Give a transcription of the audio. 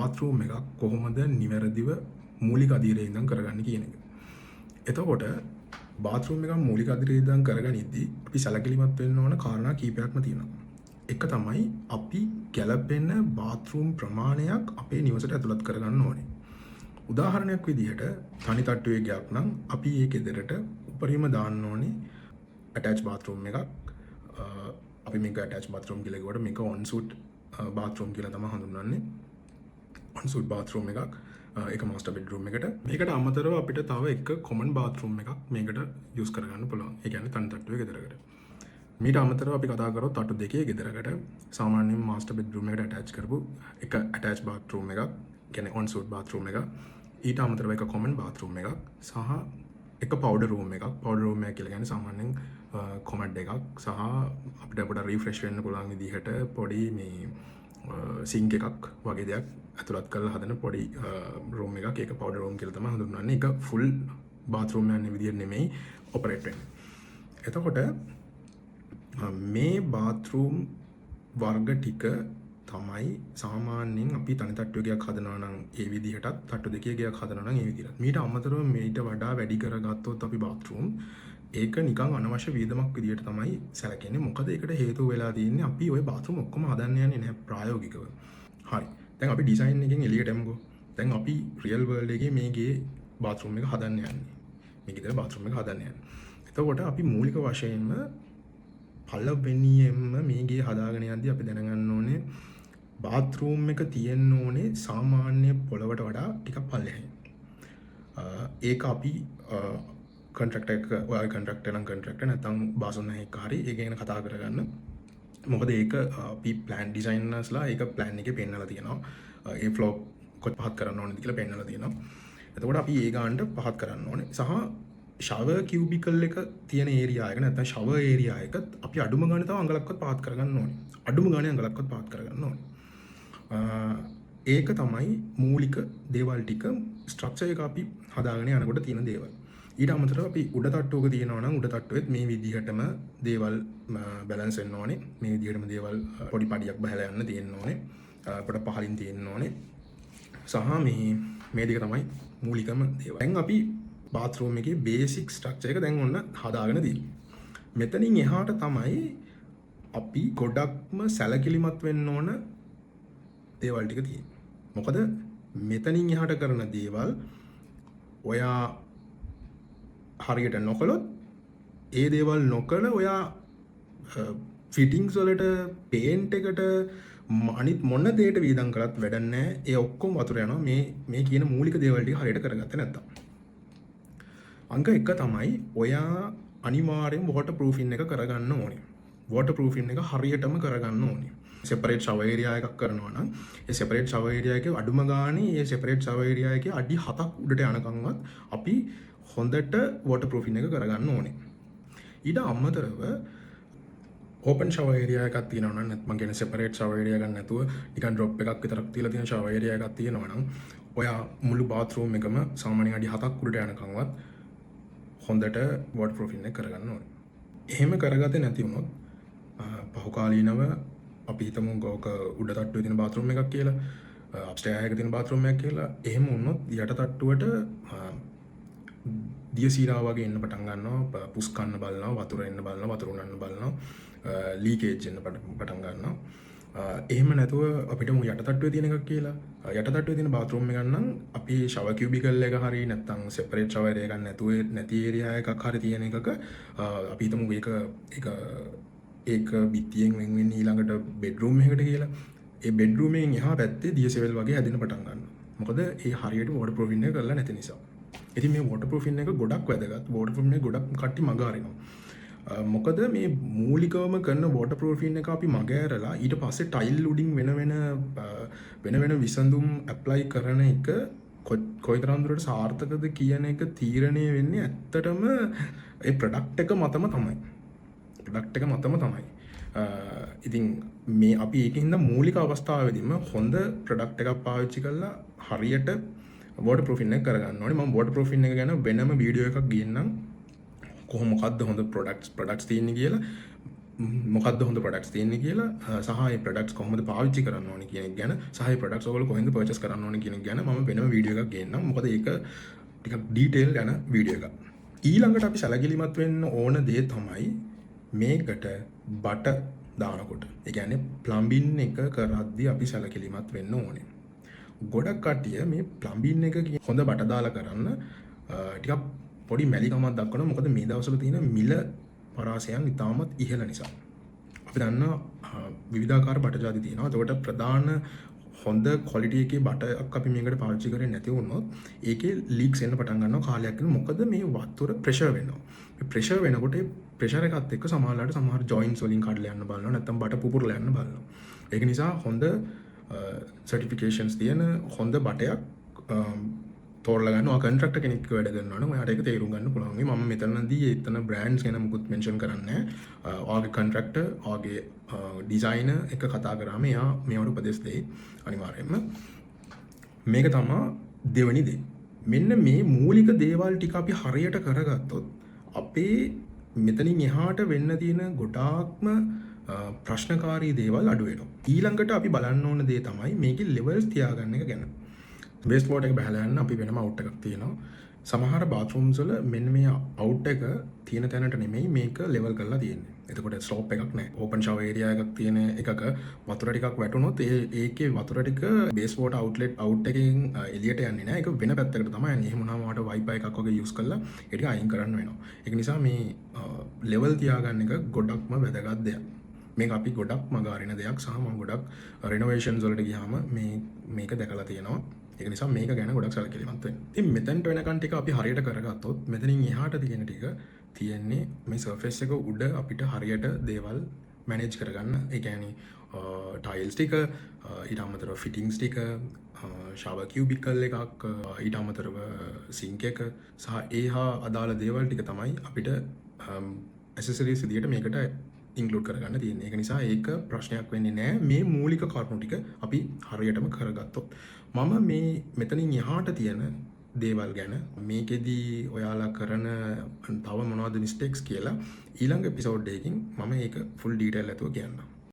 Bathroom එකක් කොහොමද නිවැරදිව මූලික අධීරයේ ඉඳන් කරගන්නේ කියන එක. එතකොට බාත්රූම් එකක් මූලික අධීරයේ ඉඳන් කරගනිද්දී අපි සැලකිලිමත් වෙන්න ඕන කාරණා කීපයක්ම තියෙනවා. එක තමයි අපි ගැළපෙන බාත්රූම් ප්‍රමාණයක් අපේ නිවසට ඇතුළත් කරගන්න ඕනේ. උදාහරණයක් විදිහට තනි තට්ටුවේ ගයක් නම් අපි ඒ ගෙදරට උපරිම දාන්න ඕනේ ඇටච් බාත්රූම් එකක්. අපි මේක ඇටච් බාත්රූම් කියලා කිව්වට මේක ඔන්සුට් බාත්රූම් කියලා තමයි හඳුන්වන්නේ. ඔන්සුට් බාත්රූම් එකක් ඒක මාස්ටර් බෙඩ්රූම් එකට. මේකට අමතරව අපිට තව එක කොමන් බාත්රූම් එකක් මේකට යූස් කරගන්න පුළුවන්. ඒ කියන්නේ තනි තට්ටුවේ ගෙදරකට. මීට අමතරව අපි කතා කරොත් තට්ටු දෙකේ ගෙදරකට සාමාන්‍යයෙන් මාස්ටර් බෙඩ්රූම් එකට ඇටච් කරපු එක ඇටච් බාත්රූම් එකක්, කියන්නේ ඔන්සුට් බාත්රූම් එකක්. ඊට අමතරව එක කොමන් බාත්රූම් එකක් සහ එක පවුඩර් රූම් එකක්. පවුඩර් රූම් එක කියලා කියන්නේ සාමාන්‍යයෙන් කොමඩ් එකක් සහ අපිට පොඩ්ඩක් රිෆ්‍රෙෂ් වෙන්න පුළුවන් විදිහට පොඩි මේ සිංක් එකක් වගේ දෙයක් ඇතුළත් කරලා හදන පොඩි රූම් එකක්. ඒක පවුඩර් රූම් කියලා තමයි හඳුන්වන්නේ. ඒක ෆුල් බාත්රූම් යන විදිහට නෙමෙයි ඔපරේට් වෙන්නේ. එතකොට මේ බාත්රූම් වර්ග ටික තමයි සාමාන්‍යයෙන් අපි තනි තට්ටුවේ ගයක් හදනවා නම් ඒ විදිහටත් තට්ටු දෙකේ ගයක් හදනවා නම් ඒ විදිහට. මීට අමතරව මේට වඩා වැඩි කරගත්තොත් අපි බාත්රූම් ඒක නිකන් අනවශ්‍ය වියදමක් විදිහට තමයි සැලකෙන්නේ. මොකද ඒකට හේතුව වෙලා තියෙන්නේ අපි ওই බාත්රූම් ඔක්කොම හදන්න යන්නේ නැහැ ප්‍රායෝගිකව. හරි. දැන් අපි ඩිසයින් එකෙන් එළියට එමුකෝ. දැන් අපි රියල් වර්ල්ඩ් එකේ මේ ගේ බාත්රූම් එක හදන්න යන්නේ. මේ ගෙදර බාත්රූම් එක හදන්න යන්නේ. එතකොට අපි මූලික වශයෙන්ම පළවෙනියෙන්ම මේ ගේ හදාගෙන යද්දී අපි දැනගන්න ඕනේ බාත්රූම් එක තියෙන්න ඕනේ සාමාන්‍ය පොළවට වඩා ටිකක් පල්ලෙහායි. ඒක අපි කොන්ට්‍රැක්ටර් එක ඔයාගේ කොන්ට්‍රැක්ටර් නම් කොන්ට්‍රැක්ටර් නැත්නම් බාසොන් එකක් හරි ඒක ගැන කතා කරගන්න. මොකද ඒක අපි ප්ලෑන් ඩිසයිනර්ස්ලා ඒක ප්ලෑන් එකේ පෙන්නලා තියෙනවා. ඒ ෆ්ලෝ කොත් පහත් කරන්න ඕනේද කියලා පෙන්නලා තියෙනවා. එතකොට අපි ඒ ගානට පහත් කරන්න ඕනේ. සහ ෂවර් කියුබිකල් එක තියෙන ඒරියා එක නැත්නම් ෂවර් ඒරියා එක අපි අඩුම ගානේ තව අඟලක්වත් පහත් කරගන්න ඕනේ. අඩුම ගානේ අඟලක්වත් පහත් කරගන්න ඕනේ. ඒක තමයි මූලික දේවල් ටික ස්ට්‍රක්චර් එක අපි හදාගෙන යනකොට තියෙන දේවල්. ඊට අමතරව අපි උඩ තට්ටුවක තියෙනවා නම් උඩ තට්ටුවෙත් මේ විදිහටම දේවල් බැලන්ස් වෙන්න ඕනේ. මේ විදිහටම දේවල් පොඩි පඩියක් බහලා යන්න තියෙන්න ඕනේ. පොඩ පහලින් තියෙන්න ඕනේ. සහ මේ දෙක තමයි මූලිකම දේවල්. දැන් අපි බාත්රූම් එකේ බේසික් ස්ට්‍රක්චර් එක දැන් ඔන්න හදාගෙන තියෙන්නේ. මෙතනින් එහාට තමයි අපි ගොඩක්ම සැලකිලිමත් වෙන්න ඕන දේවල් ටික තියෙන්නේ. මොකද මෙතනින් එහාට කරන දේවල් ඔයා හරියට නොකළොත් ඒ දේවල් නොකළ ඔයා ෆිටින්ග්ස් වලට පේන්ට් එකට අනිත් මොන දෙයකට වීදම් කරත් වැඩක් නැහැ. ඒ ඔක්කොම වතුර යනවා මේ කියන මූලික දේවල් ටික හරියට කරගත්තේ නැත්තම්. අංක 1 තමයි ඔයා අනිවාර්යෙන් වෝටර් ප්‍රූෆින් එක කරගන්න ඕනේ. වෝටර් ප්‍රූෆින් එක හරියටම කරගන්න ඕනේ. සෙපරේට් ෂවර් ඒරියා එකක් කරනවා නම් ඒ සෙපරේට් ෂවර් ඒරියා එකේ අඩුම ගානේ ඒ සෙපරේට් ෂවර් ඒරියා එකේ අඩි 7ක් උඩට යනකම්වත් අපි හොඳට වෝටර් ප්‍රූෆින් එක කරගන්න ඕනේ. ඊට අමතරව ඕපන් ෂවර් ඒරියා එකක් තියෙනවා නම් නැත්නම් කියන්නේ සෙපරේට් ෂවර් ඒරියා එකක් නැතුව නිකන් ඩ්‍රොප් එකක් විතරක් තියලා තියෙන ෂවර් ඒරියා එකක් තියෙනවා නම් ඔයා මුළු බාත්රූම් එකම සාමාන්‍යයෙන් අඩි 7ක් උඩට යනකම්වත් හොඳට වෝටර් ප්‍රූෆින් එක කරගන්න ඕනේ. එහෙම කරගත්තේ නැති වුණොත් පහුකාලීනව අපි හිතමු ගෝක උඩ තට්ටුවේ තියෙන බාත්රූම් එකක් කියලා, අප්ස්ටෙයාර් එකේ තියෙන බාත්රූම් එකක් කියලා. එහෙම වුණොත් යට තට්ටුවට දියසීරා වගේ එන්න පටන් ගන්නවා, පුස් කන්න බලනවා, වතුර එන්න බලනවා, වතුර උනන්න බලනවා, ලීකේජ් එන්න පටන් ගන්නවා. එහෙම නැතුව අපිට යට තට්ටුවේ තියෙන එකක් කියලා. යට තට්ටුවේ තියෙන බාත්රූම් එකක් නම් අපි ෂවර් කියුබිකල් එක හරි නැත්නම් සෙපරේට් ෂවර් එකක් නැතුව නැති ඒරියා එකක් හරි තියෙන එකක අපි හිතමු ඒක බිත්තියෙන් වෙන් වෙන්නේ ඊළඟට බෙඩ්රූම් එකකට කියලා. ඒ බෙඩ්රූම් එකෙන් එහා පැත්තේ දියසෙවල් වගේ හැදෙන්න පටන් ගන්නවා. මොකද ඒ හරියට වෝටර් ප්‍රූෆින් එක කරලා නැති නිසා. ඉතින් මේ වෝටර් ප්‍රූෆින් එක ගොඩක් වැදගත්. වෝටර් ප්‍රූෆින් එක ගොඩක් කට්ටි මග අරිනවා. මොකද මේ මූලිකවම කරන වෝටර් ප්‍රූෆින් එක අපි මග ඇරලා ඊට පස්සේ ටයිල් උඩින් වෙන විසඳුම් ඇප්ලයි කරන එක කොයිතරම් දුරට සාර්ථකද කියන එක තීරණය වෙන්නේ ඇත්තටම ඒ ප්‍රොඩක්ට් එක මතම තමයි. ඉතින් මේ අපි ඒකින්ද මූලික අවස්ථාවේදීම හොඳ ප්‍රොඩක්ට් එකක් පාවිච්චි කරලා හරියට වෝටර් ප්‍රූෆින් එක කරගන්න ඕනේ. මම වෝටර් ප්‍රූෆින් එක ගැන වෙනම වීඩියෝ එකක් ගේන්නම්. කොහොම මොකද්ද හොඳ ප්‍රොඩක්ට්ස් තියෙන්නේ කියලා. මොකක්ද හොඳ ප්‍රොඩක්ට්ස් තියෙන්නේ කියලා සහ ඒ ප්‍රොඩක්ට්ස් කොහොමද පාවිච්චි කරන්න ඕනේ කියන එක ගැන සහ ඒ ප්‍රොඩක්ට්ස් ඔයගොල්ලෝ කොහෙන්ද පර්චේස් කරන්න ඕනේ කියන එක ගැන මම වෙනම වීඩියෝ එකක් ගේන්නම්. මොකද ඒක ටිකක් ඩීටේල් යන වීඩියෝ එකක්. ඊළඟට අපි සැලකිලිමත් වෙන්න ඕන දේ තමයි මේකට බට දානකොට. ඒ කියන්නේ ප්ලම්බින් එක කරද්දී අපි සැලකිලිමත් වෙන්න ඕනේ. ගොඩක් කට්ටිය මේ ප්ලම්බින් එක හොඳ බට දාලා කරන්න ටිකක් පොඩි මැලිකමක් දක්වනවා. මොකද මේ දවස්වල තියෙන මිල පරාසයන් ඉතාමත් ඉහළ නිසා. අපි දන්නවා විවිධාකාර බට ජාති තියෙනවා. එතකොට ප්‍රධාන හොඳ ක්වොලිටි එකේ බටක් අපි මේකට පාවිච්චි කරන්නේ නැති වුණොත් ඒකේ ලීක්ස් එන්න පටන් ගන්නවා කාලයක් යනකොට. මොකද මේ වතුර ප්‍රෙෂර් වෙනවා. මේ ප්‍රෙෂර් වෙනකොට ප්‍රෙෂර් එකත් එක්ක සමහර ජොයින්ට්ස් වලින් කඩලා යන්න බලනවා. නැත්නම් බට පුපුරලා යන්න බලනවා. ඒක නිසා හොඳ සර්ටිෆිකේෂන්ස් තියෙන හොඳ බටයක් තෝරලා ගන්න. ඔය කොන්ට්‍රැක්ටර් කෙනෙක් වැඩ කරනවා නම් ඔයාට ඒක තේරුම් ගන්න පුළුවන්. මම මෙතනදී එතන බ්‍රෑන්ඩ්ස් ගැන මුකුත් මෙන්ෂන් කරන්නේ නැහැ. ඔයාගේ කොන්ට්‍රැක්ටර්, ඔයාගේ ඩිසයිනර් එක කතා කරාම එයා මේවට උපදෙස් දෙයි අනිවාර්යයෙන්ම. මේක තමයි දෙවෙනි දේ. මෙන්න මේ මූලික දේවල් ටික අපි හරියට කරගත්තොත් අපේ මෙතනින් එහාට වෙන්න තියෙන ගොඩාක්ම ප්‍රශ්නකාරී දේවල් අඩු වෙනවා. ඊළඟට අපි බලන්න ඕන දේ තමයි මේකේ ලෙවල්ස් තියාගන්න එක ගැන. වේස්ට් වෝටර් එක බහලා යන්න අපි වෙනම අවුට් එකක් තියෙනවා. සමහර බාත්රූම්ස් වල මෙන්න මේ අවුට් එක තියෙන තැනට නෙමෙයි මේක ලෙවල් කරලා තියෙන්නේ. එතකොට ස්ලෝප් එකක් නැහැ. ඕපන් ෂවර් ඒරියා එකක් තියෙන එකක වතුර ටිකක් වැටුනොත් ඒකේ වතුර ටික බේස් වෝටර් අවුට්ලෙට් අවුට් එකෙන් එළියට යන්නේ නැහැ. ඒක වෙන පැත්තකට තමයි යන්නේ. එහෙම වුණාම වාට වයිපයි එකක් වගේ යූස් කරලා ඒ ටික අයින් කරන්න වෙනවා. ඒක නිසා මේ ලෙවල් තියාගන්න එක ගොඩක්ම වැදගත් දෙයක්. මේක අපි ගොඩක් මගාරින දෙයක් සහ මම ගොඩක් රිනෝවේෂන්ස් වලට ගියාම මේක දැකලා තියෙනවා. ඒක නිසා මේක ගැන ගොඩක් සැලකිලිමත් වෙන්න. ඉතින් මෙතෙන්ට වෙනකන් ටික අපි හරියට කරගත්තොත් මෙතනින් එහාට තියෙන ටික තියෙන්නේ මේ සර්ෆේස් එක උඩ අපිට හරියට දේවල් මැනේජ් කරගන්න. ඒ කියන්නේ ටයිල්ස් ටික, ඊට අමතරව ෆිටින්ග්ස් ටික, ෂවර් කියුබිකල් එකක්, ඊට අමතරව සින්ක් එක සහ ඒ හා අදාළ දේවල් ටික තමයි අපිට ඇසෙසරිස් විදියට මේකට ඉන්ක්ලූඩ් කරගන්න තියෙන්නේ. ඒක නිසා ඒක ප්‍රශ්නයක් වෙන්නේ නැහැ මේ මූලික කරුණු ටික අපි හරියටම කරගත්තොත්. මම මේ මෙතනින් එහාට තියෙන දේවල් ගැන මේකෙදී ඔයාලා කරන තව මොනවද මිස්ටේක්ස් කියලා ඊළඟ එපිසෝඩ් එකකින් මම ඒක ෆුල් ඩීටේල් ඇතුව කියන්නම්.